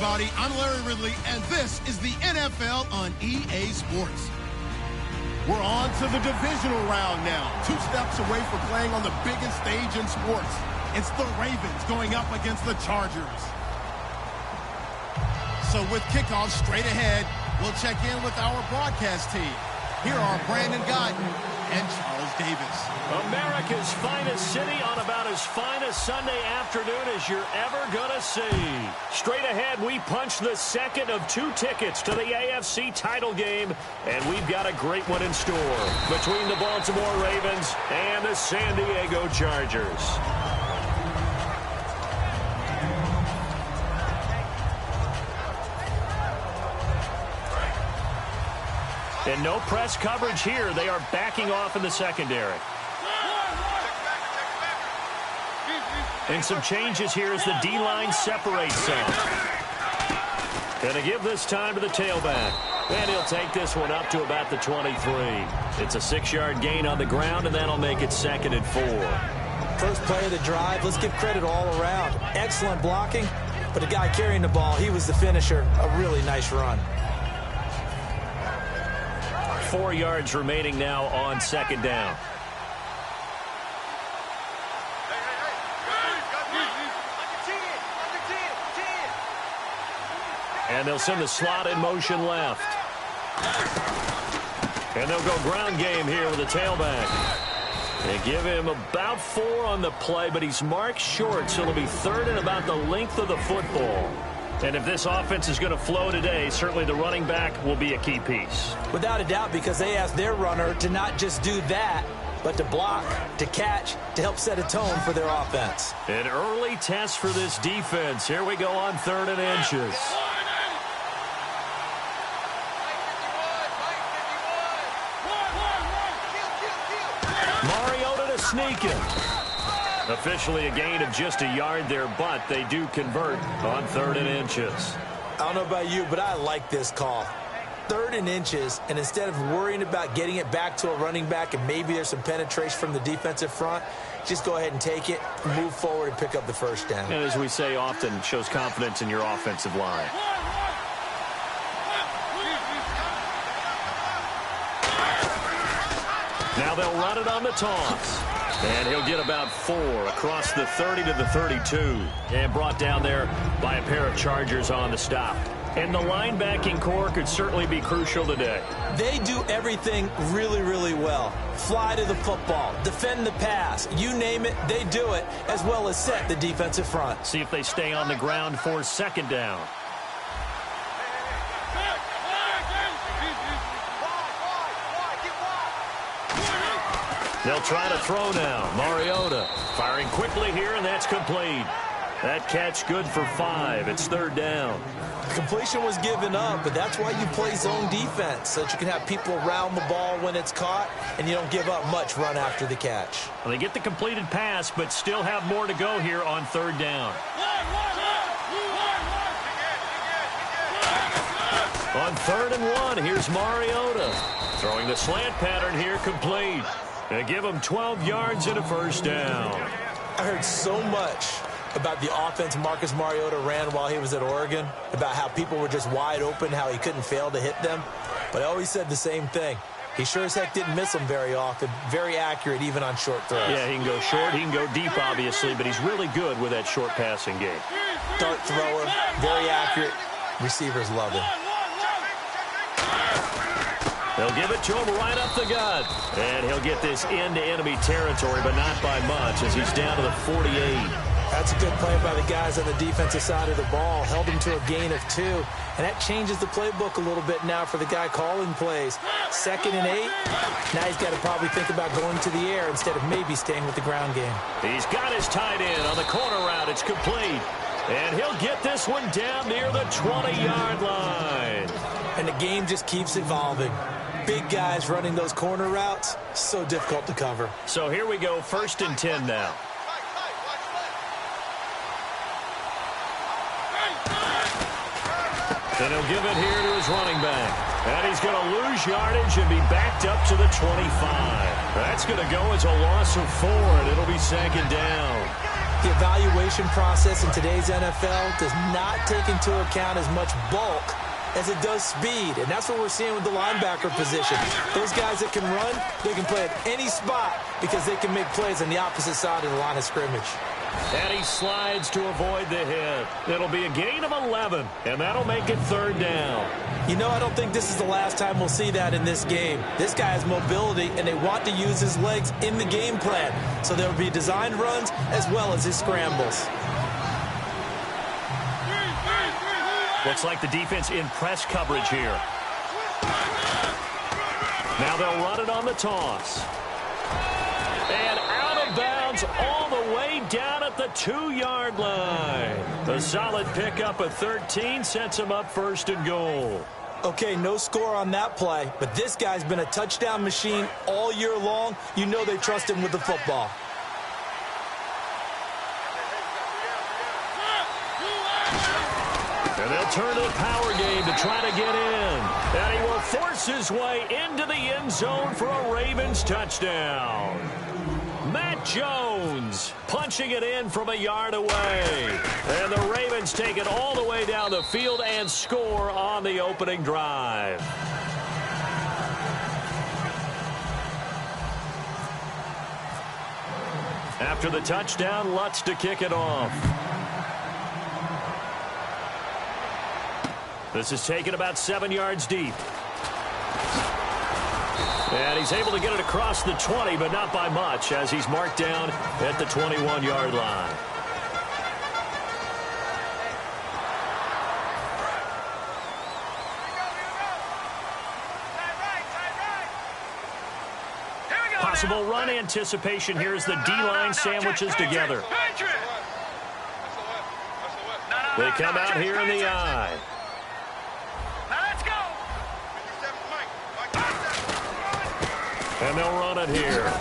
everybody. I'm Larry Ridley, and this is the NFL on EA Sports. We're on to the divisional round now. 2 steps away from playing on the biggest stage in sports. It's the Ravens going up against the Chargers. So with kickoff straight ahead, we'll check in with our broadcast team. Here are Brandon Guyton and Charles Davis. America's finest city on about as fine a Sunday afternoon as you're ever going to see. Straight ahead, we punch the second of 2 tickets to the AFC title game, and we've got a great one in store between the Baltimore Ravens and the San Diego Chargers. And no press coverage here. They are backing off in the secondary. And some changes here as the D-line separates some. Going to give this time to the tailback. And he'll take this one up to about the 23. It's a 6-yard gain on the ground, and that'll make it 2nd and 4. First play of the drive, let's give credit all around. Excellent blocking, but the guy carrying the ball, he was the finisher. A really nice run. 4 yards remaining now on 2nd down. And they'll send the slot in motion left. And they'll go ground game here with the tailback. They give him about 4 on the play, but he's marked short, so it'll be 3rd and about the length of the football. And if this offense is going to flow today, certainly the running back will be a key piece. Without a doubt, because they asked their runner to not just do that, but to block, to catch, to help set a tone for their offense. An early test for this defense. Here we go on 3rd and inches. Mariota to sneak it. Officially a gain of just a yard there, but they do convert on 3rd and inches. I don't know about you, but I like this call. 3rd and inches, and instead of worrying about getting it back to a running back and maybe there's some penetration from the defensive front, just go ahead and take it, move forward, and pick up the 1st down. And as we say often, shows confidence in your offensive line. Now they'll run it on the toss. And he'll get about 4 across the 30 to the 32. And brought down there by a pair of Chargers on the stop. And the linebacking core could certainly be crucial today. They do everything really, really well. Fly to the football, defend the pass, you name it, they do it, as well as set the defensive front. See if they stay on the ground for 2nd down. They'll try to throw now. Mariota firing quickly here, and that's complete. That catch good for 5. It's 3rd down. Completion was given up, but that's why you play zone defense, so that you can have people around the ball when it's caught, and you don't give up much run after the catch. Well, they get the completed pass, but still have more to go here on 3rd down. On 3rd and 1, here's Mariota. Throwing the slant pattern here, complete. They give him 12 yards and a 1st down. I heard so much about the offense Marcus Mariota ran while he was at Oregon, about how people were just wide open, how he couldn't fail to hit them. But I always said the same thing. He sure as heck didn't miss them very often. Very accurate even on short throws. Yeah, he can go short, he can go deep, obviously, but he's really good with that short passing game. Dart thrower, very accurate. Receivers love him. They'll give it to him right up the gut. And he'll get this into enemy territory, but not by much as he's down to the 48. That's a good play by the guys on the defensive side of the ball. Held him to a gain of 2. And that changes the playbook a little bit now for the guy calling plays. 2nd and 8. Now he's got to probably think about going to the air instead of maybe staying with the ground game. He's got his tight end on the corner route. It's complete. And he'll get this one down near the 20-yard line. And the game just keeps evolving. Big guys running those corner routes, so difficult to cover. So here we go, 1st and 10 now. And he'll give it here to his running back. And he's going to lose yardage and be backed up to the 25. That's going to go as a loss of 4, and it'll be 2nd down. The evaluation process in today's NFL does not take into account as much bulk as it does speed, and that's what we're seeing with the linebacker position. Those guys that can run, they can play at any spot because they can make plays on the opposite side of the line of scrimmage. And he slides to avoid the hit. It'll be a gain of 11, and that'll make it 3rd down. You know, I don't think this is the last time we'll see that in this game. This guy has mobility, and they want to use his legs in the game plan. So there will be designed runs as well as his scrambles. Looks like the defense in press coverage here. Now they'll run it on the toss. And out of bounds all the way down at the 2-yard line. The solid pickup of 13 sets him up 1st and goal. Okay, no score on that play, but this guy's been a touchdown machine all year long. You know they trust him with the football. And they'll turn to the power game to try to get in. And he will force his way into the end zone for a Ravens touchdown. Matt Jones punching it in from a yard away. And the Ravens take it all the way down the field and score on the opening drive. After the touchdown, Lutz to kick it off. This is taken about 7 yards deep. And he's able to get it across the 20, but not by much, as he's marked down at the 21-yard line. Possible run anticipation here as the D-line sandwiches together. They come out here in the eye. And they'll run it here.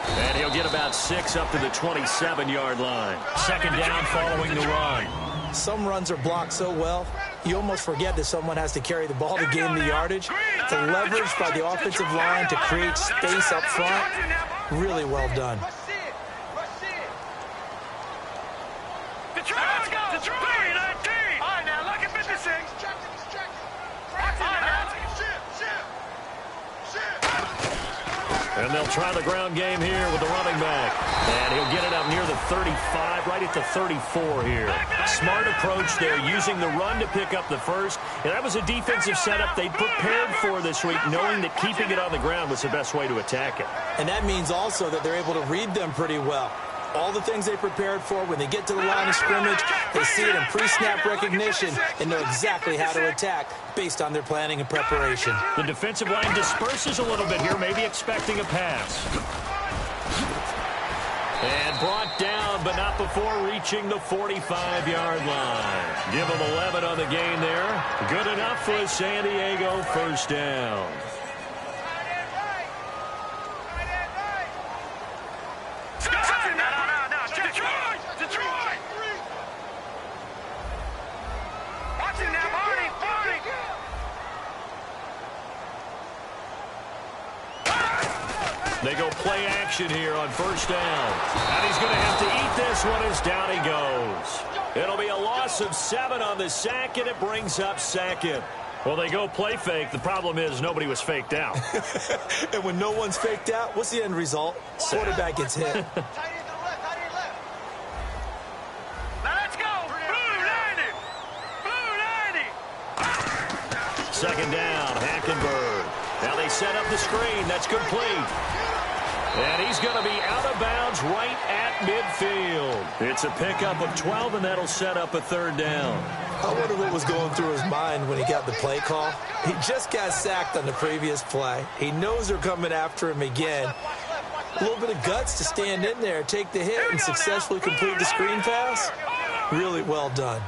And he'll get about 6 up to the 27-yard line. 2nd down following the run. Some runs are blocked so well, you almost forget that someone has to carry the ball to gain the yardage. The leverage by the offensive line to create space up front, really well done. And they'll try the ground game here with the running back. And he'll get it up near the 35, right at the 34 here. Smart approach there, using the run to pick up the first. And that was a defensive setup they prepared for this week, knowing that keeping it on the ground was the best way to attack it. And that means also that they're able to read them pretty well. All the things they prepared for, when they get to the line of scrimmage, they see it in pre-snap recognition and know exactly how to attack based on their planning and preparation. The defensive line disperses a little bit here, maybe expecting a pass. And brought down, but not before reaching the 45-yard line. Give them 11 on the gain there. Good enough for a San Diego 1st down. They go play action here on 1st down. And he's going to have to eat this one as down he goes. It'll be a loss of 7 on the sack, and it brings up 2nd. Well, they go play fake. The problem is nobody was faked out. And when no one's faked out, what's the end result? Quarterback gets hit. Second down, Hackenberg. Now they set up the screen. That's complete. And he's going to be out of bounds right at midfield. It's a pickup of 12, and that'll set up a 3rd down. I wonder what was going through his mind when he got the play call. He just got sacked on the previous play. He knows they're coming after him again. A little bit of guts to stand in there, take the hit, and successfully complete the screen pass. Really well done.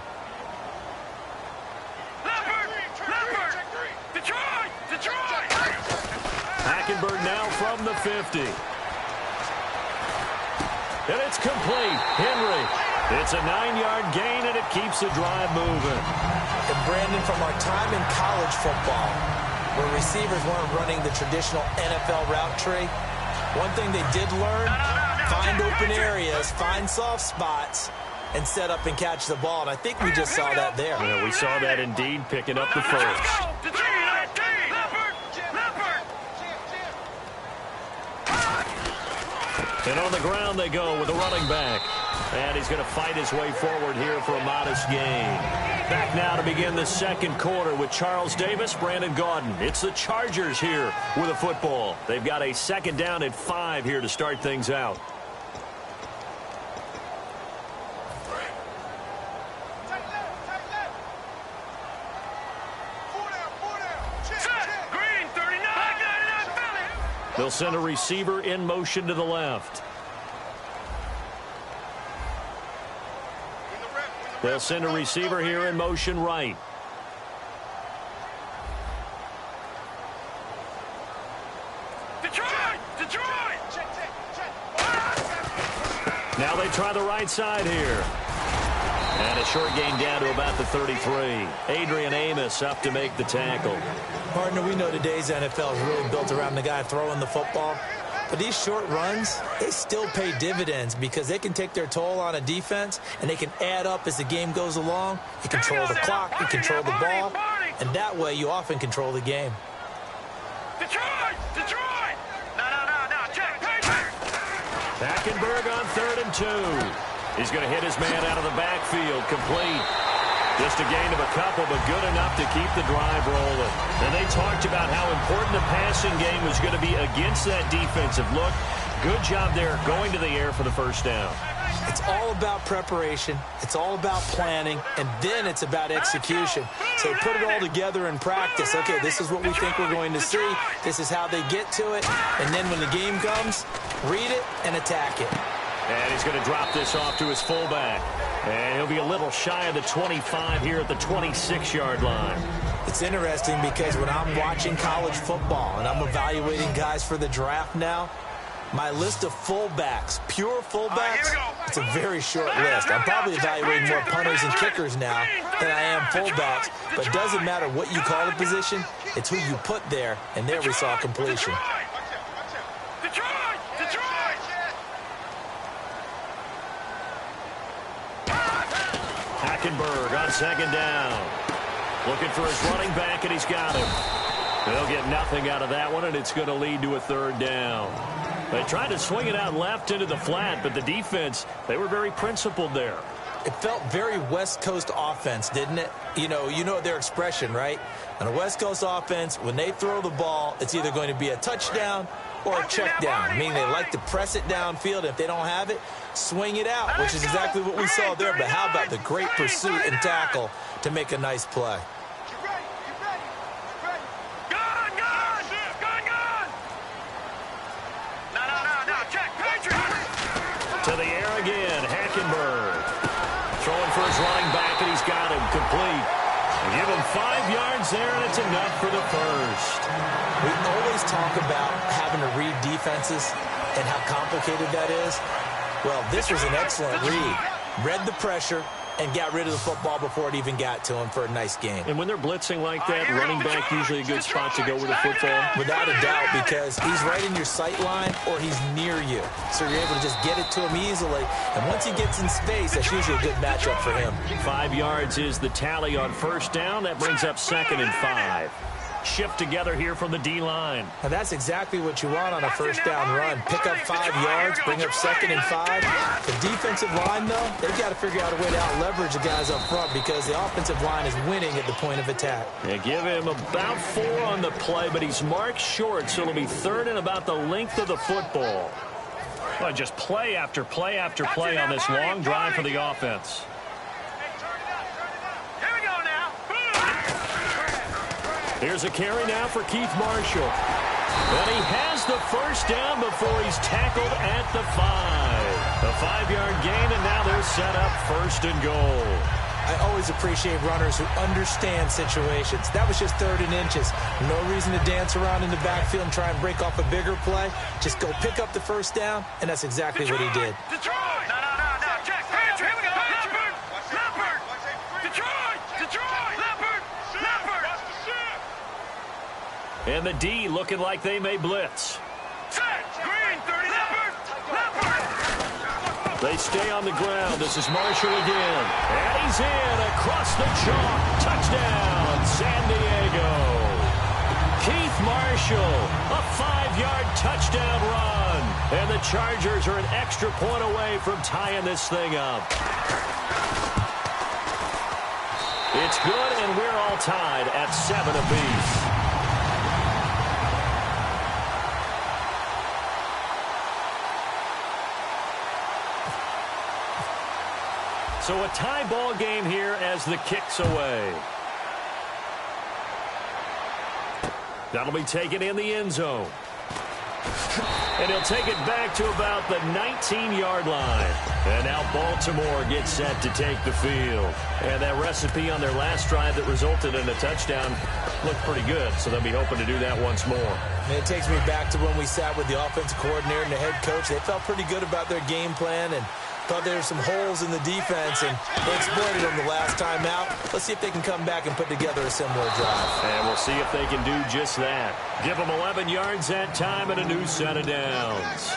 Hackenberg now from the 50. And it's complete. Henry. It's a 9-yard gain, and it keeps the drive moving. And Brandon, from our time in college football, where receivers weren't running the traditional NFL route tree, one thing they did learn, find open areas, find soft spots, and set up and catch the ball. And I think we just saw that there. Yeah, we saw that indeed, picking up the first. And on the ground they go with a running back. And he's going to fight his way forward here for a modest gain. Back now to begin the second quarter with Charles Davis, Brandon Gaudin. It's the Chargers here with a football. They've got a second down at 5 here to start things out. They'll send a receiver in motion to the left. They'll send a receiver here in motion right. Now they try the right side here. And a short gain down to about the 33. Adrian Amos up to make the tackle. Partner, we know today's NFL is really built around the guy throwing the football. But these short runs, they still pay dividends because they can take their toll on a defense, and they can add up as the game goes along. You control the clock, you control the ball, and that way you often control the game. Hackenberg on 3rd and 2. He's going to hit his man out of the backfield, complete. Just a gain of a couple, but good enough to keep the drive rolling. And they talked about how important the passing game was going to be against that defensive look. Good job there going to the air for the first down. It's all about preparation. It's all about planning. And then it's about execution. So put it all together in practice. Okay, this is what we think we're going to see. This is how they get to it. And then when the game comes, read it and attack it. And he's going to drop this off to his fullback. And he'll be a little shy of the 25 here at the 26-yard line. It's interesting because when I'm watching college football and I'm evaluating guys for the draft now, my list of fullbacks, pure fullbacks, it's a very short list. I'm probably evaluating more punters and kickers now than I am fullbacks. But it doesn't matter what you call the position. It's who you put there. And there we saw completion. Hackenberg on 2nd down. Looking for his running back, and he's got him. They'll get nothing out of that one, and it's going to lead to a 3rd down. They tried to swing it out left into the flat, but the defense, they were very principled there. It felt very West Coast offense, didn't it? You know their expression, right? On a West Coast offense, when they throw the ball, it's either going to be a touchdown or a check down, meaning they like to press it downfield. If they don't have it, swing it out, which is exactly what we saw there. But how about the great pursuit and tackle to make a nice play? To the air again, Hackenberg. Throwing for his running back, and he's got him complete. Give him 5 yards there, and it's enough for the first. We always talk about having to read defenses and how complicated that is. Well, this was an excellent read. Read the pressure and got rid of the football before it even got to him for a nice game. And when they're blitzing like that, running back usually a good spot to go with the football. Without a doubt, because he's right in your sight line or he's near you. So you're able to just get it to him easily. And once he gets in space, that's usually a good matchup for him. 5 yards is the tally on 1st down. That brings up 2nd and 5. Shift together here from the D-line. And that's exactly what you want on a 1st down run. Pick up 5 yards, bring up 2nd and 5. The defensive line, though, they've got to figure out a way to out-leverage the guys up front because the offensive line is winning at the point of attack. They give him about 4 on the play, but he's marked short, so it'll be 3rd and about the length of the football. Well, just play after play after play on this long drive for the offense. Here's a carry now for Keith Marshall. And he has the 1st down before he's tackled at the 5. A 5-yard gain, and now they're set up 1st and goal. I always appreciate runners who understand situations. That was just 3rd and inches. No reason to dance around in the backfield and try and break off a bigger play. Just go pick up the 1st down, and that's exactly what he did. Detroit! No. Check. Here we go. Leopard! Detroit! Leopard! And the D looking like they may blitz. Set! Green, 30, Leopard! They stay on the ground. This is Marshall again. And he's in across the chalk. Touchdown, San Diego. Keith Marshall, a 5-yard touchdown run. And the Chargers are an extra point away from tying this thing up. It's good, and we're all tied at 7 apiece. So a tie ball game here as the kick's away. That'll be taken in the end zone. And he'll take it back to about the 19-yard line. And now Baltimore gets set to take the field. And that recipe on their last drive that resulted in a touchdown looked pretty good, so they'll be hoping to do that once more. And it takes me back to when we sat with the offensive coordinator and the head coach. They felt pretty good about their game plan and thought there were some holes in the defense, and they exploited them the last time out. Let's see if they can come back and put together a similar drive. And we'll see if they can do just that. Give them 11 yards that time and a new set of downs.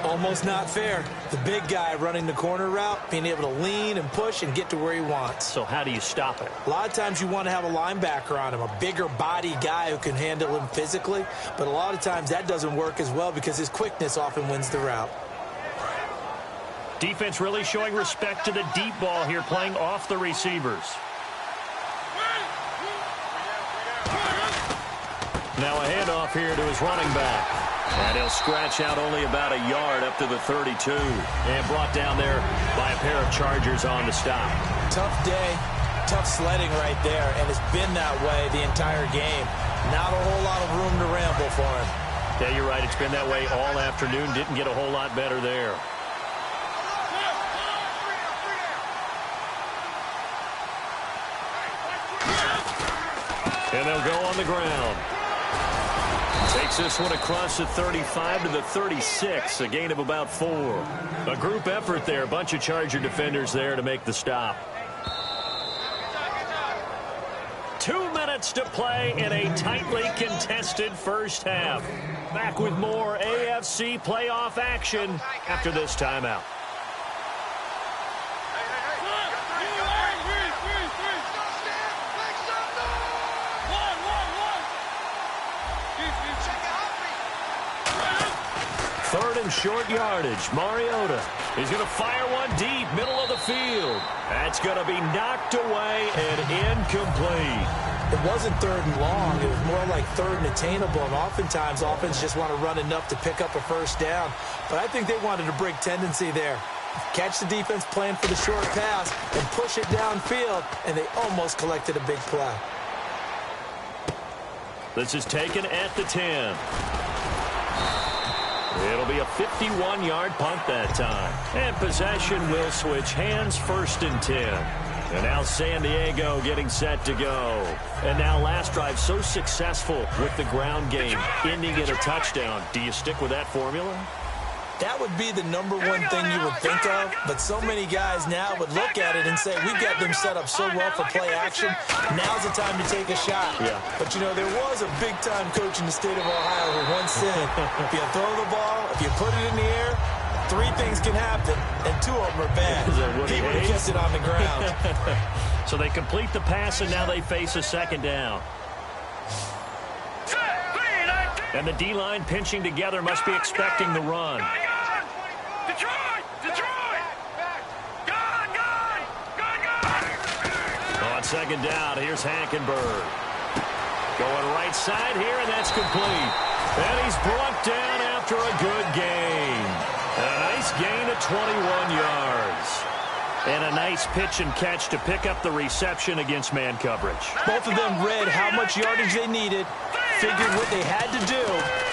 Almost not fair. The big guy running the corner route, being able to lean and push and get to where he wants. So how do you stop it? A lot of times you want to have a linebacker on him, a bigger body guy who can handle him physically, but a lot of times that doesn't work as well because his quickness often wins the route. Defense really showing respect to the deep ball here, playing off the receivers. Now a handoff here to his running back. And he'll scratch out only about a yard up to the 32. And brought down there by a pair of Chargers on the stop. Tough day, tough sledding right there, and it's been that way the entire game. Not a whole lot of room to ramble for him. Yeah, you're right. It's been that way all afternoon. Didn't get a whole lot better there. And they'll go on the ground. Takes this one across the 35 to the 36, a gain of about 4. A group effort there, a bunch of Charger defenders there to make the stop. 2 minutes to play in a tightly contested first half. Back with more AFC playoff action after this timeout. Third and short yardage. Mariota is going to fire one deep, middle of the field. That's going to be knocked away and incomplete. It wasn't third and long. It was more like third and attainable. And oftentimes, offense just want to run enough to pick up a first down. But I think they wanted a break tendency there. Catch the defense playing for the short pass and push it downfield, and they almost collected a big play. This is taken at the 10. It'll be a 51-yard punt that time. And possession will switch hands, first and 10. And now San Diego getting set to go. And now last drive so successful with the ground game, ending in a touchdown. Do you stick with that formula? That would be the number one thing you would think of, but so many guys now would look at it and say, we've got them set up so well for play action, now's the time to take a shot. Yeah. But, you know, there was a big-time coach in the state of Ohio who once said, if you throw the ball, if you put it in the air, 3 things can happen, and 2 of them are bad. He would have kept it on the ground. So they complete the pass, and now they face a second down. And the D-line pinching together must be expecting the run. On second down, here's Hackenberg. Going right side here, and that's complete. And he's brought down after a good gain. A nice gain of 21 yards. And a nice pitch and catch to pick up the reception against man coverage. Both of them read how much yardage they needed, figured what they had to do,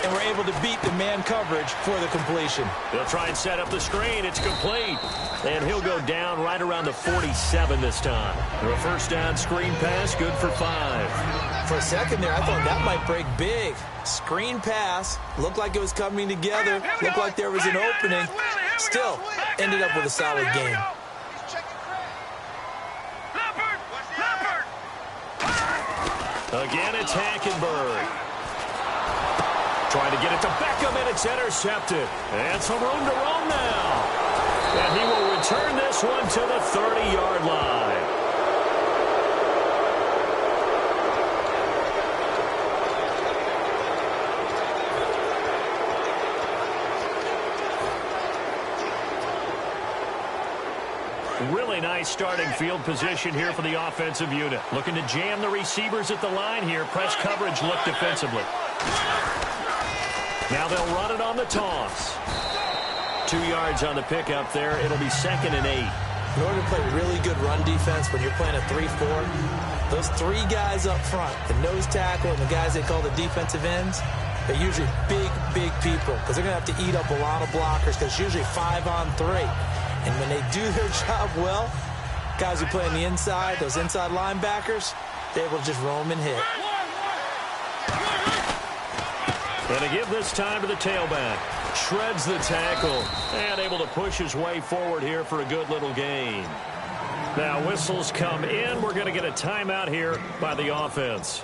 and were able to beat the man coverage for the completion. They'll try and set up the screen. It's complete. And he'll go down right around the 47 this time. A first down screen pass, good for 5. For a second there, I thought that might break big. Screen pass, looked like it was coming together, looked like there was an opening. Still, ended up with a solid game. Again, it's Hackenberg. Trying to get it to Beckham, and it's intercepted. And some room to roam now. And he will return this one to the 30-yard line. Really nice starting field position here for the offensive unit. Looking to jam the receivers at the line here. Press coverage look defensively. Now they'll run it on the toss. 2 yards on the pickup there. It'll be 2nd and 8. In order to play really good run defense when you're playing a 3-4, those 3 guys up front, the nose tackle and the guys they call the defensive ends, they're usually big people because they're going to have to eat up a lot of blockers because it's usually 5 on 3. And when they do their job well, guys who play on the inside, those inside linebackers, they're able to just roam and hit. And to give this time to the tailback. Shreds the tackle and able to push his way forward here for a good little gain. Now whistles come in. We're going to get a timeout here by the offense.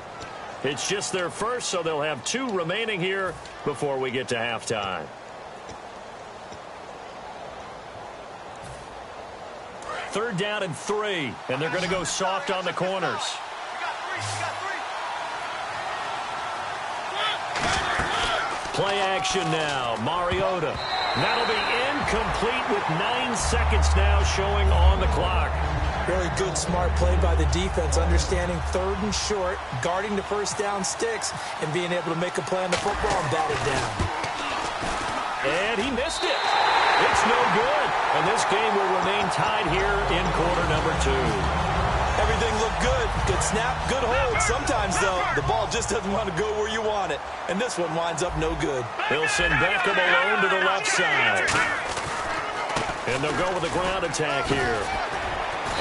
It's just their first, so they'll have 2 remaining here before we get to halftime. Third down and 3, and they're going to go soft on the corners. Play action now. Mariota. That'll be incomplete with 9 seconds now showing on the clock. Really good, smart play by the defense, understanding 3rd and short, guarding the first down sticks, and being able to make a play on the football and bat it down. And he missed it. It's no good. And this game will remain tied here in quarter number 2. Everything looked good. Good snap, good hold. Sometimes, though, the ball just doesn't want to go where you want it. And this one winds up no good. They'll send Beckham alone to the left side. And they'll go with a ground attack here.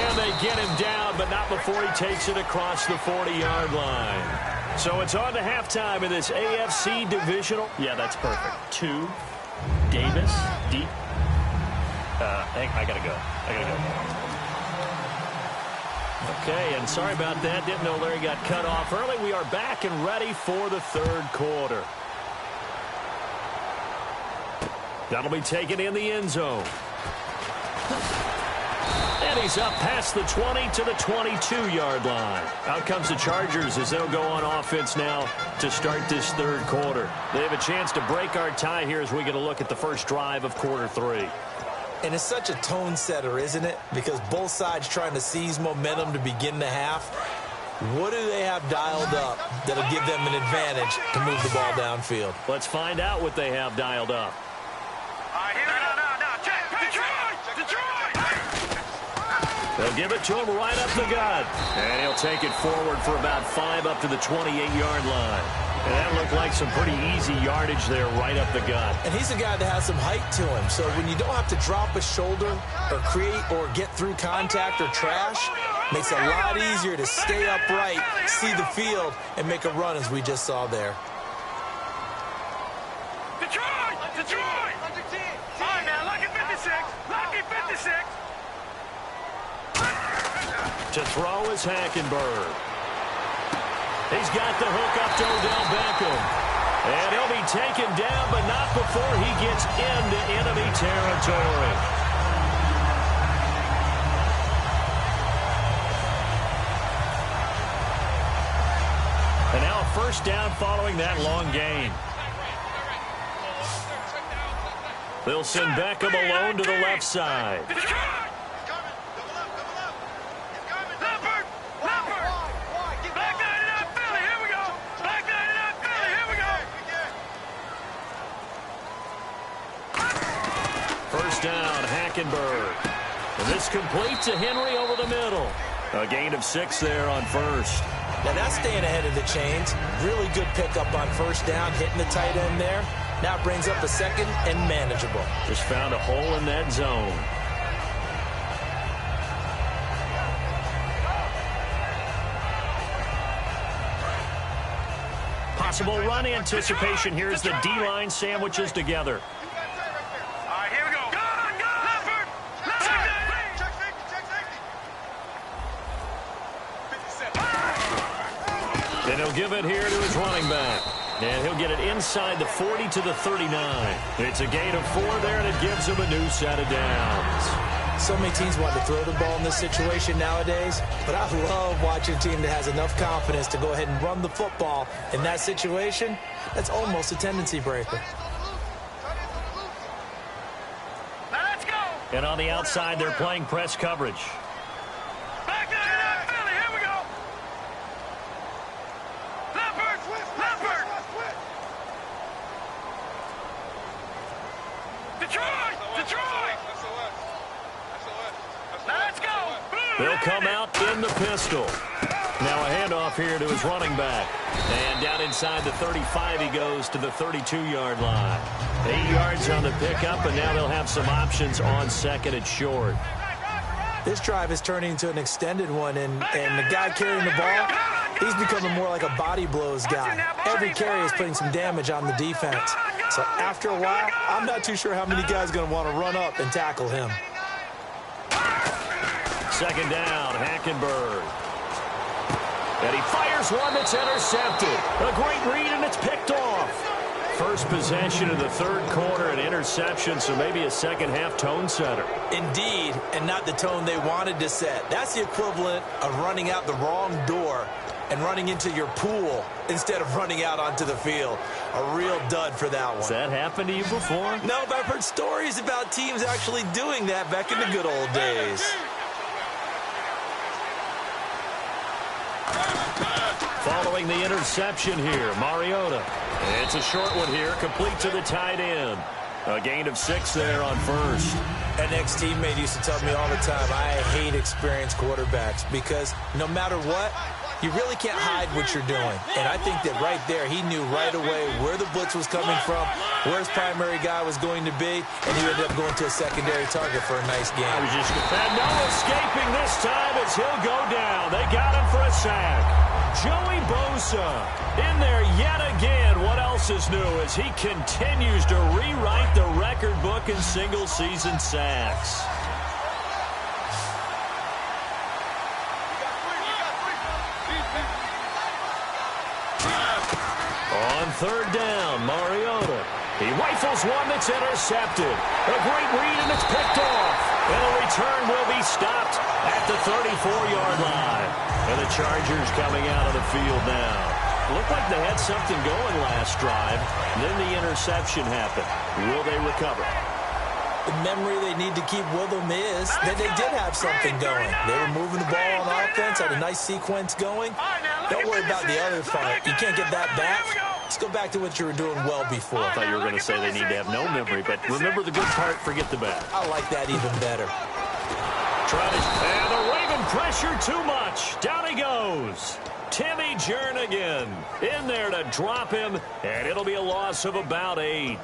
And they get him down, but not before he takes it across the 40-yard line. So it's on to halftime in this AFC divisional. Yeah, that's perfect. 2, Davis, deep. I got to go. Okay, and sorry about that. Didn't know Larry got cut off early. We are back and ready for the 3rd quarter. That'll be taken in the end zone. And he's up past the 20 to the 22-yard line. Out comes the Chargers as they'll go on offense now to start this 3rd quarter. They have a chance to break our tie here as we get a look at the first drive of quarter 3. And it's such a tone setter, isn't it? Because both sides trying to seize momentum to begin the half. What do they have dialed up that'll give them an advantage to move the ball downfield? Let's find out what they have dialed up. They'll give it to him right up the gut. And he'll take it forward for about 5 up to the 28-yard line. And that looked like some pretty easy yardage there right up the gut. And he's a guy that has some height to him. So when you don't have to drop a shoulder or create or get through contact or trash, makes it a lot easier to stay upright, see the field, and make a run as we just saw there. Detroit! Detroit! All right, now, lucky 56. Lucky 56. To throw is Hackenberg. He's got the hook up to Odell Beckham. And he'll be taken down, but not before he gets into enemy territory. And now a first down following that long gain. They'll send Beckham alone to the left side. First down, Hackenberg. And this complete to Henry over the middle. A gain of 6 there on first. Now that's staying ahead of the chains. Really good pickup on first down, hitting the tight end there. Now brings up a 2nd and manageable. Just found a hole in that zone. Possible run anticipation. Here's the D-line sandwiches together. And he'll give it here to his running back. And he'll get it inside the 40 to the 39. It's a gain of 4 there, and it gives him a new set of downs. So many teams want to throw the ball in this situation nowadays, but I love watching a team that has enough confidence to go ahead and run the football. In that situation, that's almost a tendency breaker. Let's go. And on the outside, they're playing press coverage. Back there in that Philly. Here we go. Leopard. Detroit. Let's go. They'll come out in the pistol. Now a handoff here to his running back. And down inside the 35 he goes to the 32-yard line. 8 yards on the pickup, and now they'll have some options on second and short. This drive is turning into an extended one, and the guy carrying the ball, he's becoming more like a body blows guy. Every carry is putting some damage on the defense. So after a while, I'm not too sure how many guys are going to want to run up and tackle him. Second down, Hackenberg. And he fires one that's intercepted. A great read, and it's picked off. First possession of the third quarter, an interception, so maybe a second-half tone setter. Indeed, and not the tone they wanted to set. That's the equivalent of running out the wrong door and running into your pool instead of running out onto the field. A real dud for that one. Has that happened to you before? No, but I've heard stories about teams actually doing that back in the good old days. Following the interception here, Mariota. It's a short one here, complete to the tight end. A gain of 6 there on first. An ex-teammate used to tell me all the time, I hate experienced quarterbacks because no matter what, you really can't hide what you're doing. And I think that right there, he knew right away where the blitz was coming from, where his primary guy was going to be, and he ended up going to a secondary target for a nice game. And no escaping this time as he'll go down. They got him for a sack. Joey Bosa in there yet again. What else is new as he continues to rewrite the record book in single-season sacks. On third down, Mariota. He rifles one that's intercepted. A great read, and it's picked off. And the return will be stopped at the 34-yard line. And the Chargers coming out of the field now. Looked like they had something going last drive. Then the interception happened. Will they recover? The memory they need to keep with them is that they did have something going. They were moving the ball on offense, had a nice sequence going. Don't worry about the other part. You can't get that back. Let's go back to what you were doing well before. I thought you were going to say they need to have no memory, but remember the good part, forget the bad. I like that even better. And the Raven pressure too much. Down he goes. Timmy Jernigan in there to drop him, and it'll be a loss of about 8.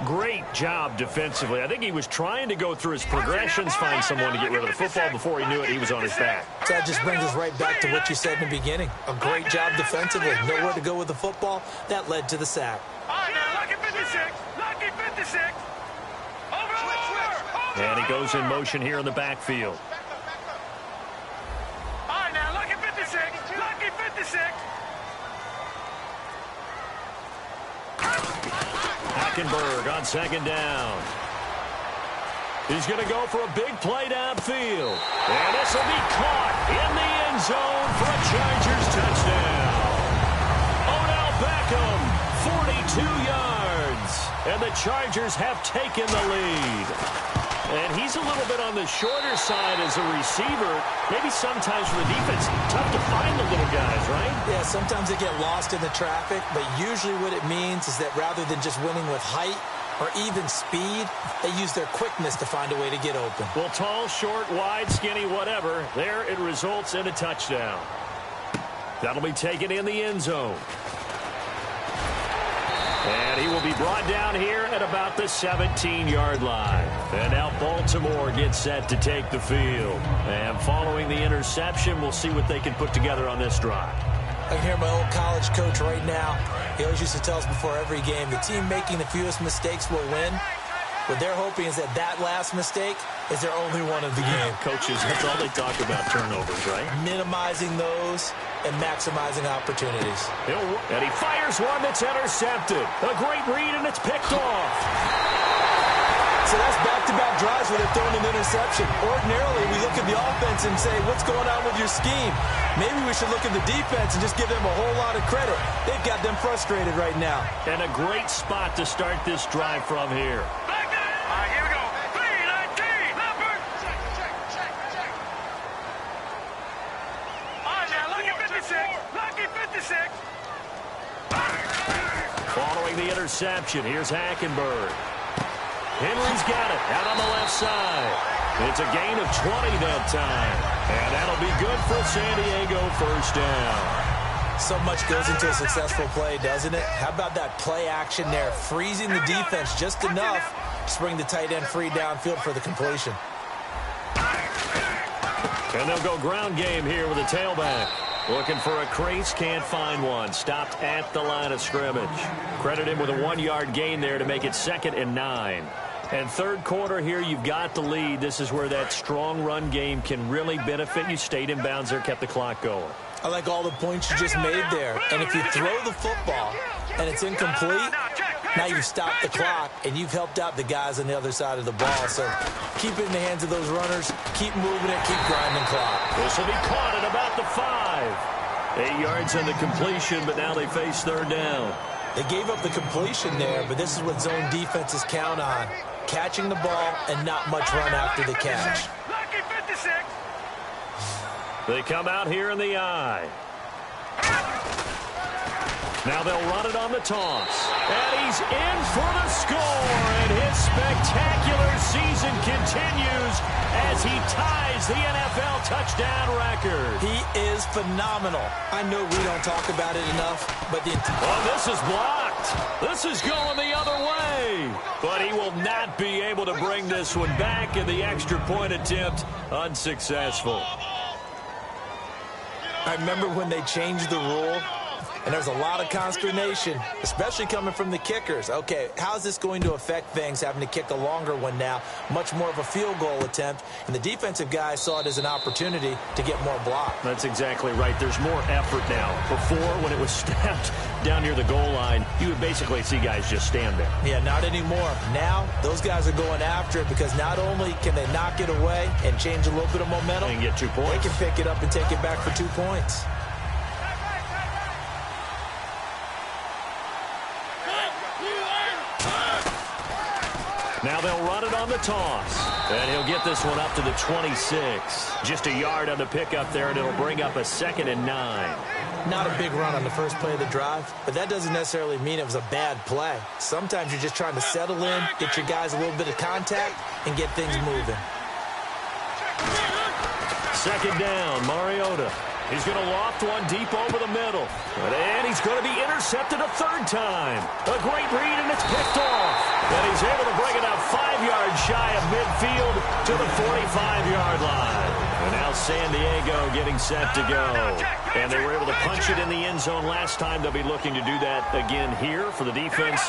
Great job defensively. I think he was trying to go through his progressions, find someone to get rid of the football. Before he knew it, he was on his back. So that just brings us right back to what you said in the beginning. A great job defensively. Nowhere to go with the football. That led to the sack. Lucky 56. Lucky 56. Over. And he goes in motion here in the backfield. All right, now, lucky 56. Lucky 56. Hackenberg on second down. He's going to go for a big play downfield. And this will be caught in the end zone for a Chargers touchdown. Odell Beckham, 42 yards. And the Chargers have taken the lead. And he's a little bit on the shorter side as a receiver. Maybe sometimes for the defense, tough to find the little guys, right? Yeah, sometimes they get lost in the traffic, but usually what it means is that rather than just winning with height or even speed, they use their quickness to find a way to get open. Well, tall, short, wide, skinny, whatever, there it results in a touchdown. That'll be taken in the end zone. And he will be brought down here at about the 17-yard line. And now Baltimore gets set to take the field. And following the interception, we'll see what they can put together on this drive. I can hear my old college coach right now. He always used to tell us before every game, the team making the fewest mistakes will win. What they're hoping is that last mistake is their only one of the game. Coaches, that's all they talk about, turnovers, right? Minimizing those and maximizing opportunities. And he fires one that's intercepted. A great read, and it's picked off. So that's back-to-back drives where they're throwing an interception. Ordinarily, we look at the offense and say, what's going on with your scheme? Maybe we should look at the defense and just give them a whole lot of credit. They've got them frustrated right now. And a great spot to start this drive from here. All right, here we go. 3-19. Leopard. Check. All right, now, lucky 56. Lucky 56. Following the interception, here's Hackenberg. Henry's got it out on the left side. It's a gain of 20 that time. And that'll be good for San Diego, first down. So much goes into a successful play, doesn't it? How about that play action there? Freezing the defense just enough to bring the tight end free downfield for the completion. And they'll go ground game here with a tailback. Looking for a crease, can't find one. Stopped at the line of scrimmage. Credit him with a 1-yard gain there to make it 2nd and 9. And third quarter here, you've got the lead. This is where that strong run game can really benefit you. Stayed in bounds there, kept the clock going. I like all the points you just made there. And if you throw the football and it's incomplete, now you've stopped the clock and you've helped out the guys on the other side of the ball. So keep it in the hands of those runners. Keep moving it. Keep grinding clock. This will be caught at about the 5. 8 yards on the completion, but now they face third down. They gave up the completion there, but this is what zone defenses count on. Catching the ball and not much run after the catch. Lucky 56. They come out here in the eye. Now they'll run it on the toss. And he's in for the score. And his spectacular season continues as he ties the NFL touchdown record. He is phenomenal. I know we don't talk about it enough, but this is blocked. This is going the other way. But he will not be able to bring this one back, and the extra point attempt unsuccessful. I remember when they changed the rule, and there was a lot of consternation, especially coming from the kickers. Okay, how's this going to affect things, having to kick a longer one now, much more of a field goal attempt, and the defensive guys saw it as an opportunity to get more block. That's exactly right. There's more effort now. Before, when it was snapped down near the goal line, you would basically see guys just stand there. Yeah, not anymore. Now, those guys are going after it because not only can they knock it away and change a little bit of momentum, and get 2 points. They can pick it up and take it back for 2 points. Now they'll run it on the toss. And he'll get this one up to the 26. Just a yard on the pickup there, and it'll bring up a 2nd and 9. Not a big run on the first play of the drive, but that doesn't necessarily mean it was a bad play. Sometimes you're just trying to settle in, get your guys a little bit of contact, and get things moving. 2nd down, Mariota. He's going to loft one deep over the middle. And he's going to be intercepted a 3rd time. A great read, and it's picked off. And he's able to bring it out 5 yards shy of midfield to the 45-yard line. And now San Diego getting set to go. And they were able to punch it in the end zone last time. They'll be looking to do that again here for the defense.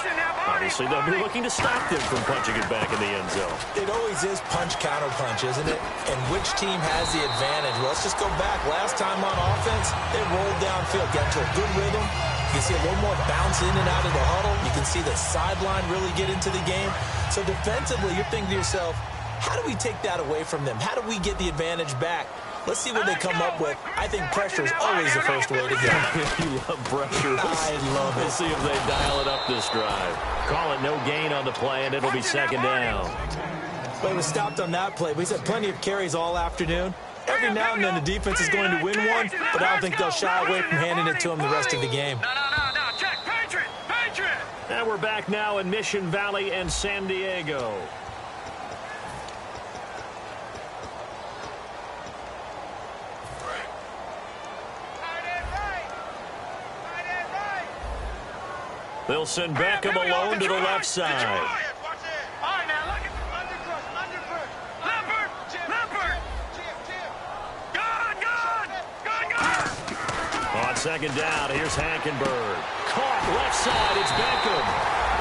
Obviously, they'll be looking to stop them from punching it back in the end zone. It always is punch-counter-punch, isn't it? And which team has the advantage? Well, let's just go back. Last time on offense, they rolled downfield, got to a good rhythm. You can see a little more bounce in and out of the huddle. You can see the sideline really get into the game. So defensively, you're thinking to yourself, how do we take that away from them? How do we get the advantage back? Let's see what they come up with. I think pressure is always the first way to go. You love pressure. I love it. We'll see if they dial it up this drive. Call it no gain on the play, and it'll be 2nd down. But it was stopped on that play. He's had plenty of carries all afternoon. Every now and then the defense is going to win one, but I don't think they'll shy away from handing it to him the rest of the game. No. Check. Patriot. And we're back now in Mission Valley and San Diego. They'll send Beckham alone to the left side. All right, now, look at Leopard. Gone. On 2nd down, here's Hackenberg. Caught left side, it's Beckham.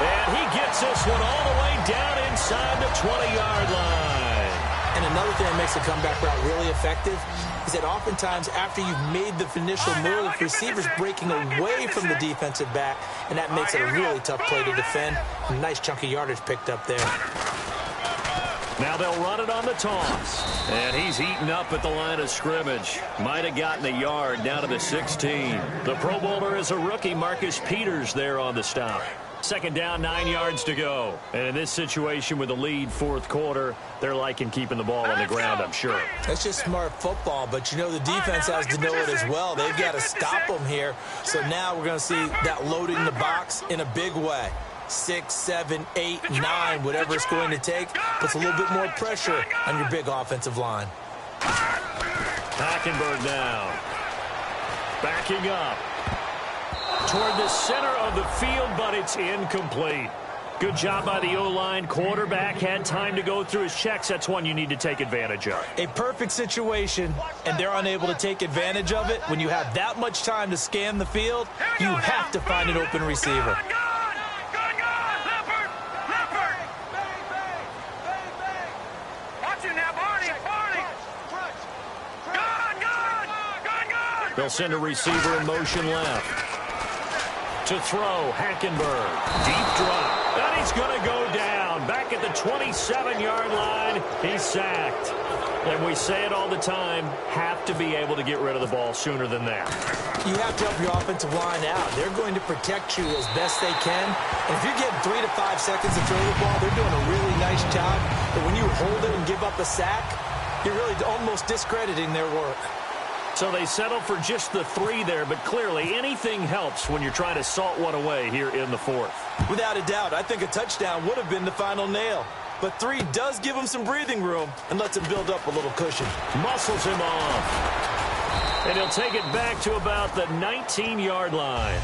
And he gets Gets this one all the way down inside the 20-yard line. And another thing that makes the comeback route really effective is that oftentimes after you've made the initial move, receivers breaking away from the defensive back, and that makes it a really tough play to defend. A nice chunk of yardage picked up there. Now they'll run it on the toss. And he's eaten up at the line of scrimmage. Might have gotten a yard down to the 16. The Pro Bowler is a rookie, Marcus Peters, there on the stop. Second down, 9 yards to go. And in this situation with the lead fourth quarter, they're liking keeping the ball on the ground, I'm sure. That's just smart football, but you know the defense has to know it as well. They've got to stop them here. So now we're going to see that loading the box in a big way. 6, 7, 8, 9, whatever it's going to take, puts a little bit more pressure on your big offensive line. Hackenberg now. Backing up. Toward the center of the field, but it's incomplete. Good job by the O-line. Quarterback had time to go through his checks. That's one you need to take advantage of. A perfect situation, and they're unable to take advantage of it. When you have that much time to scan the field, you have to find an open receiver. They'll send a receiver in motion left. To throw, Hackenberg. Deep drop. And he's going to go down. Back at the 27-yard line, he's sacked. And we say it all the time, have to be able to get rid of the ball sooner than that. You have to help your offensive line out. They're going to protect you as best they can. And if you're getting 3 to 5 seconds to throw the ball, they're doing a really nice job. But when you hold it and give up a sack, you're really almost discrediting their work. So they settle for just the 3 there, but clearly anything helps when you're trying to salt one away here in the fourth. Without a doubt, I think a touchdown would have been the final nail. But 3 does give him some breathing room and lets him build up a little cushion. Muscles him off. And he'll take it back to about the 19-yard line.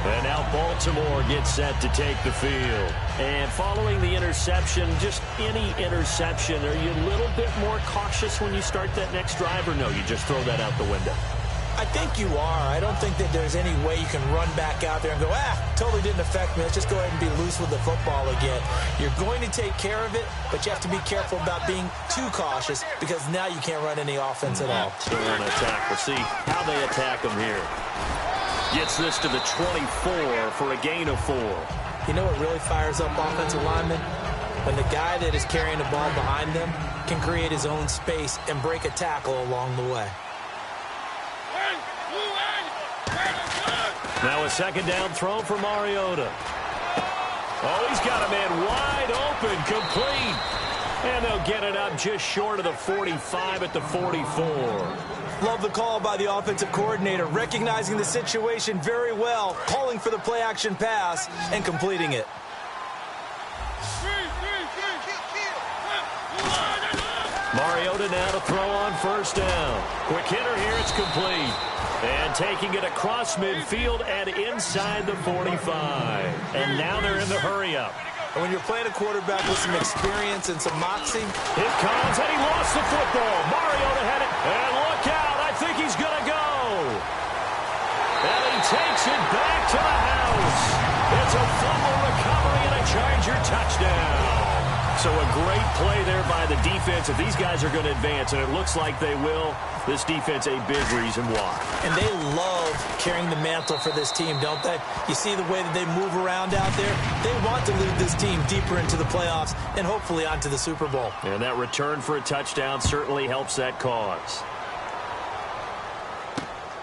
And now Baltimore gets set to take the field. And following the interception, just any interception, are you a little bit more cautious when you start that next drive, or no, you just throw that out the window? I think you are. I don't think that there's any way you can run back out there and go, totally didn't affect me. Let's just go ahead and be loose with the football again. You're going to take care of it, but you have to be careful about being too cautious because now you can't run any offense at all. Still on attack. We'll see how they attack them here. Gets this to the 24 for a gain of 4. You know what really fires up offensive linemen? When the guy that is carrying the ball behind them can create his own space and break a tackle along the way. Now a second down throw for Mariota. Oh, he's got a man wide open, complete. And they'll get it up just short of the 45 at the 44. Love the call by the offensive coordinator, recognizing the situation very well, calling for the play-action pass, and completing it. Mariota now to throw on first down. Quick hitter here, it's complete. And taking it across midfield and inside the 45. And now they're in the hurry-up. And when you're playing a quarterback with some experience and some moxie. Here comes, and he lost the football. Mariota had it, and look out, I think he's going to go. And he takes it back to the house. It's a fumble recovery and a Charger touchdown. So a great play there by the defense. If these guys are going to advance, and it looks like they will, this defense a big reason why. And they love carrying the mantle for this team, don't they? You see the way that they move around out there? They want to lead this team deeper into the playoffs and hopefully onto the Super Bowl. And that return for a touchdown certainly helps that cause.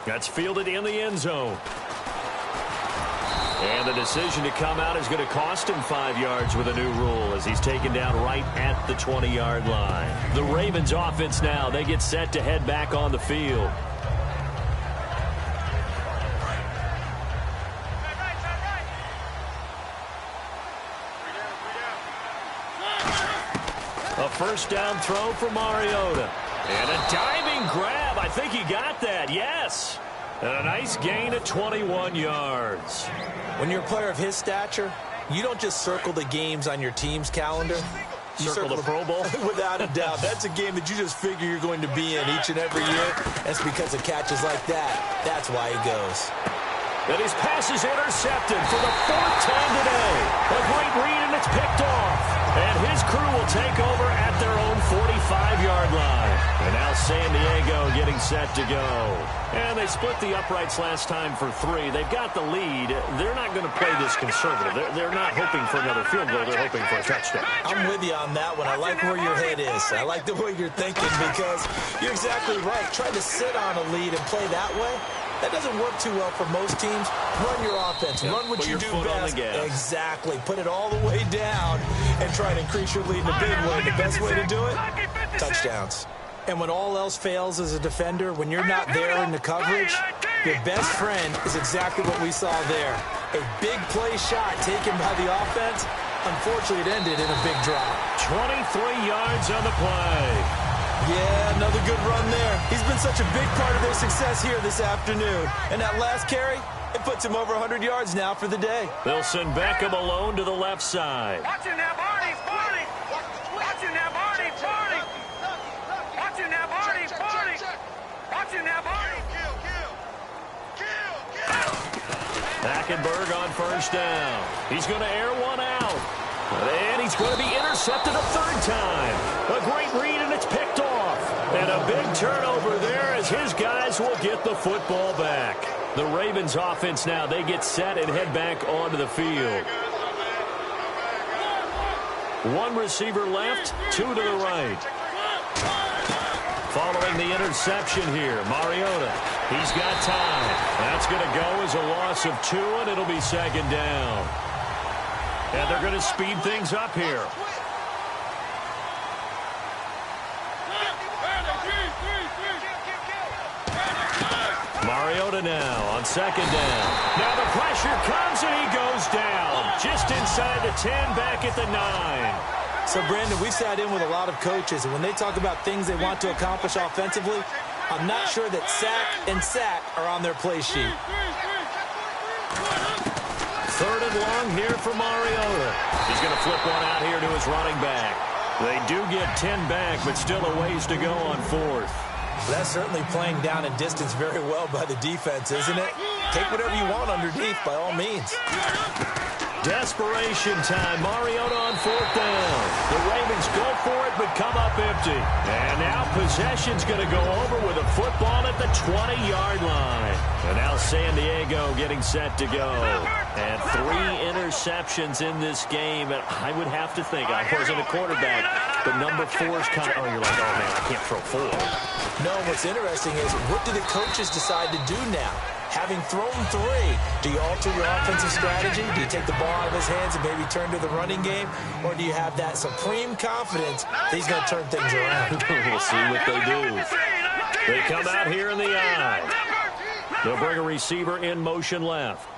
That's fielded in the end zone. And the decision to come out is going to cost him 5 yards with a new rule as he's taken down right at the 20-yard line. The Ravens offense now, they get set to head back on the field. A first down throw for Mariota. And a diving grab. I think he got that, yes. And a nice gain of 21 yards. When you're a player of his stature, you don't just circle the games on your team's calendar. You circle the Pro Bowl? Without a doubt. That's a game that you just figure you're going to be in each and every year. That's because of catches like that. That's why he goes. And his pass is intercepted for the 4th time today. A great read into 5-yard line. And now San Diego getting set to go. And they split the uprights last time for 3. They've got the lead. They're not going to play this conservative. They're not hoping for another field goal. They're hoping for a touchdown. I'm with you on that one. I like where your head is. I like the way you're thinking because you're exactly right. Trying to sit on a lead and play that way, that doesn't work too well for most teams. Run your offense. Run what you do best. Exactly. Put it all the way down and try to increase your lead in a big way. The best way to do it? Touchdowns. And when all else fails as a defender, when you're not there in the coverage, your best friend is exactly what we saw there. A big play shot taken by the offense. Unfortunately, it ended in a big drop. 23 yards on the play. Yeah, another good run there. He's been such a big part of their success here this afternoon. And that last carry, it puts him over 100 yards now for the day. They'll send Beckham alone to the left side. Watching that Barney, Barney. Watching that Barney, Barney. Watching that Barney, Barney. Watching that Barney. Hackenberg on first down. He's going to air one out. And he's going to be intercepted a third time. A great read, and it's picked off. And a big turnover there as his guys will get the football back. The Ravens offense now, they get set and head back onto the field. 1 receiver left, 2 to the right. Following the interception here, Mariota. He's got time. That's going to go as a loss of 2, and it'll be second down. And they're going to speed things up here. Mariota now on second down. Now the pressure comes, and he goes down. Just inside the 10, back at the 9. So, Brandon, we've sat in with a lot of coaches, and when they talk about things they want to accomplish offensively, I'm not sure that sack and sack are on their play sheet. 3rd and long here for Mariota. He's going to flip one out here to his running back. They do get 10 back, but still a ways to go on 4th. That's certainly playing down in distance very well by the defense, isn't it? Take whatever you want underneath, by all means. Desperation time. Mariota on 4th down. The Ravens go for it, but come up empty. And now possession's going to go over with a football at the 20-yard line. And now San Diego getting set to go. And 3 interceptions in this game. And I would have to think, I wasn't a quarterback, but number 4's kind of, you're like, oh, man, I can't throw 4. No, what's interesting is what do the coaches decide to do now? Having thrown 3, do you alter your offensive strategy? Do you take the ball out of his hands and maybe turn to the running game? Or do you have that supreme confidence that he's going to turn things around? We'll see what they do. They come out here in the eye. They'll bring a receiver in motion left.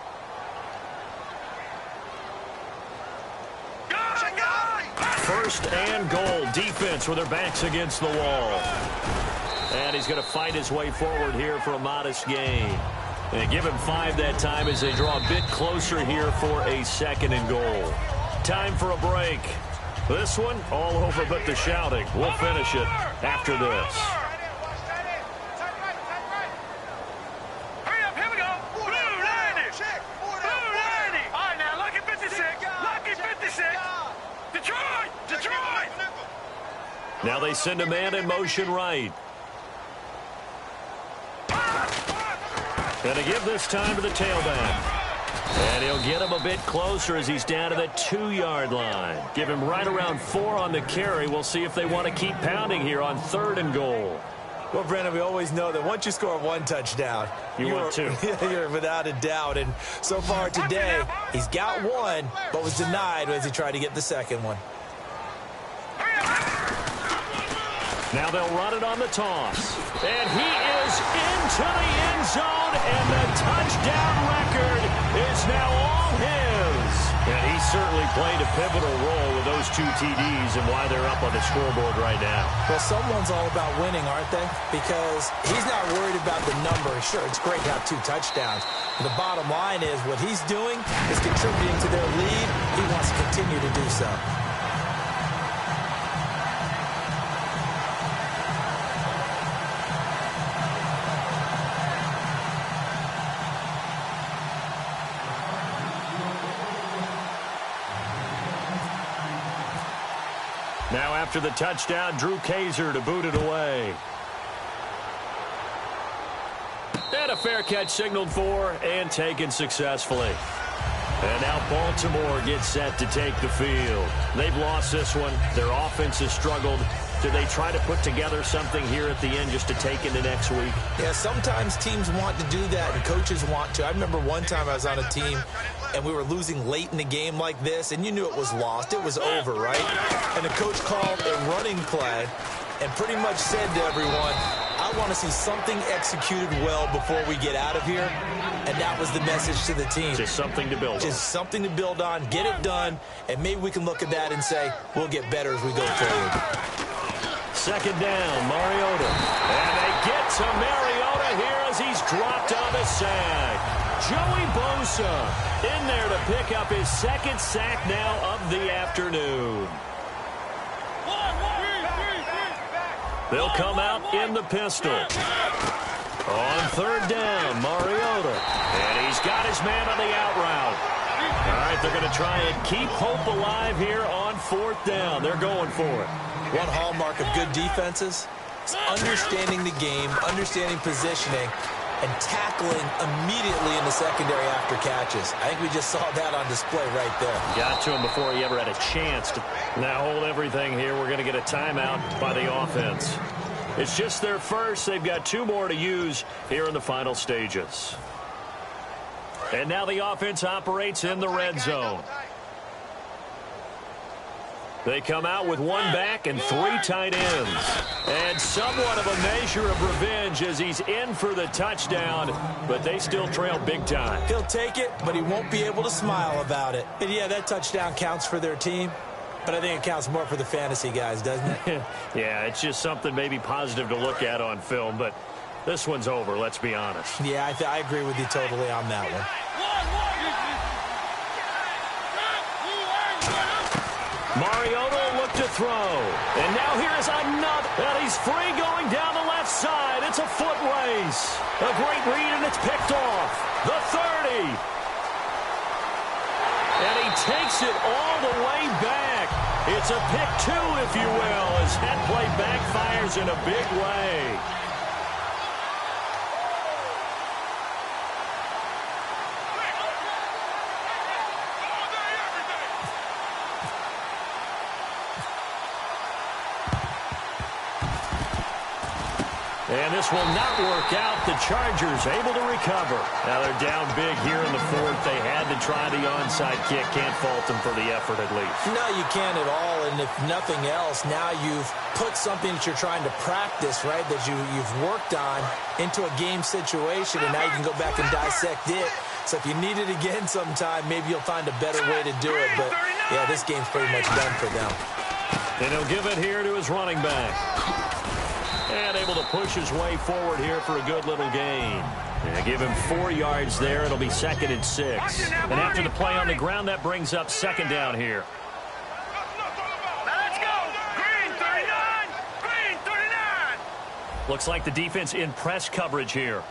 First and goal. Defense with their backs against the wall. And he's going to fight his way forward here for a modest gain. And give him 5 that time as they draw a bit closer here for a 2nd and goal. Time for a break. This one, all over but the shouting. We'll finish it after this. Hurry up, here we go. Blue 90. Blue 90. All right, now, lucky 56. Lucky 56. Detroit. Now they send a man in motion right. Going to give this time to the tailback. And he'll get him a bit closer as he's down to the 2-yard line. Give him right around 4 on the carry. We'll see if they want to keep pounding here on 3rd and goal. Well, Brandon, we always know that once you score 1 touchdown, you're 2. You're without a doubt. And so far today, he's got 1, but was denied as he tried to get the 2nd one. Now they'll run it on the toss. And he is into the end zone, and the touchdown record is now all his. And he certainly played a pivotal role with those 2 TDs and why they're up on the scoreboard right now. Well, someone's all about winning, aren't they? Because he's not worried about the number. Sure, it's great to have 2 touchdowns. But the bottom line is what he's doing is contributing to their lead. He wants to continue to do so. Now after the touchdown, Drew Kaiser to boot it away. And a fair catch signaled for and taken successfully. And now Baltimore gets set to take the field. They've lost this one. Their offense has struggled. Do they try to put together something here at the end just to take into next week? Yeah, sometimes teams want to do that and coaches want to. I remember one time I was on a team and we were losing late in the game like this, and you knew it was lost. It was over, right? And the coach called a running play and pretty much said to everyone, I want to see something executed well before we get out of here. And that was the message to the team. Just something to build on. Just something to build on, get it done, and maybe we can look at that and say, we'll get better as we go forward. Second down, Mariota. And they get to Mariota here as he's dropped on the sack. Joey Bosa in there to pick up his second sack now of the afternoon. They'll come out in the pistol. On third down, Mariota. And he's got his man on the out route. All right, they're going to try and keep hope alive here on fourth down. They're going for it. One hallmark of good defenses is understanding the game, understanding positioning, and tackling immediately in the secondary after catches. I think we just saw that on display right there. Got to him before he ever had a chance to. Now hold everything here. We're going to get a timeout by the offense. It's just their first. They've got 2 more to use here in the final stages. And now the offense operates in the red zone. They come out with 1 back and 3 tight ends. And somewhat of a measure of revenge as he's in for the touchdown, but they still trail big time. He'll take it, but he won't be able to smile about it. And yeah, that touchdown counts for their team, but I think it counts more for the fantasy guys, doesn't it? Yeah, it's just something maybe positive to look at on film, but this one's over, let's be honest. Yeah, I agree with you totally on that one. Mariota look to throw. And now here's another. And he's free going down the left side. It's a foot race. A great read, and it's picked off. The 30. And he takes it all the way back. It's a pick 2, if you will, as that play backfires in a big way. And this will not work out. The Chargers able to recover. Now they're down big here in the fourth. They had to try the onside kick. Can't fault them for the effort at least. No, you can't at all. And if nothing else, now you've put something that you're trying to practice, right, that you've worked on into a game situation, and now you can go back and dissect it. So if you need it again sometime, maybe you'll find a better way to do it. But, yeah, this game's pretty much done for them. And he'll give it here to his running back. And able to push his way forward here for a good little gain. And give him 4 yards there. It'll be 2nd and 6. And after the play on the ground, that brings up 2nd down here. Let's go. Green 39. Green 39. Looks like the defense in press coverage here.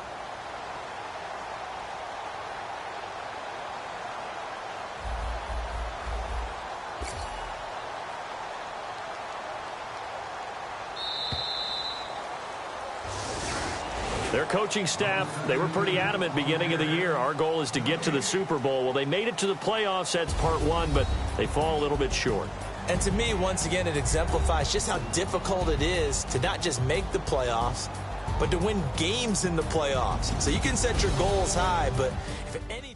Their coaching staff, they were pretty adamant beginning of the year. Our goal is to get to the Super Bowl. Well, they made it to the playoffs. That's part 1, but they fall a little bit short. And to me, once again, it exemplifies just how difficult it is to not just make the playoffs, but to win games in the playoffs. So you can set your goals high, but if any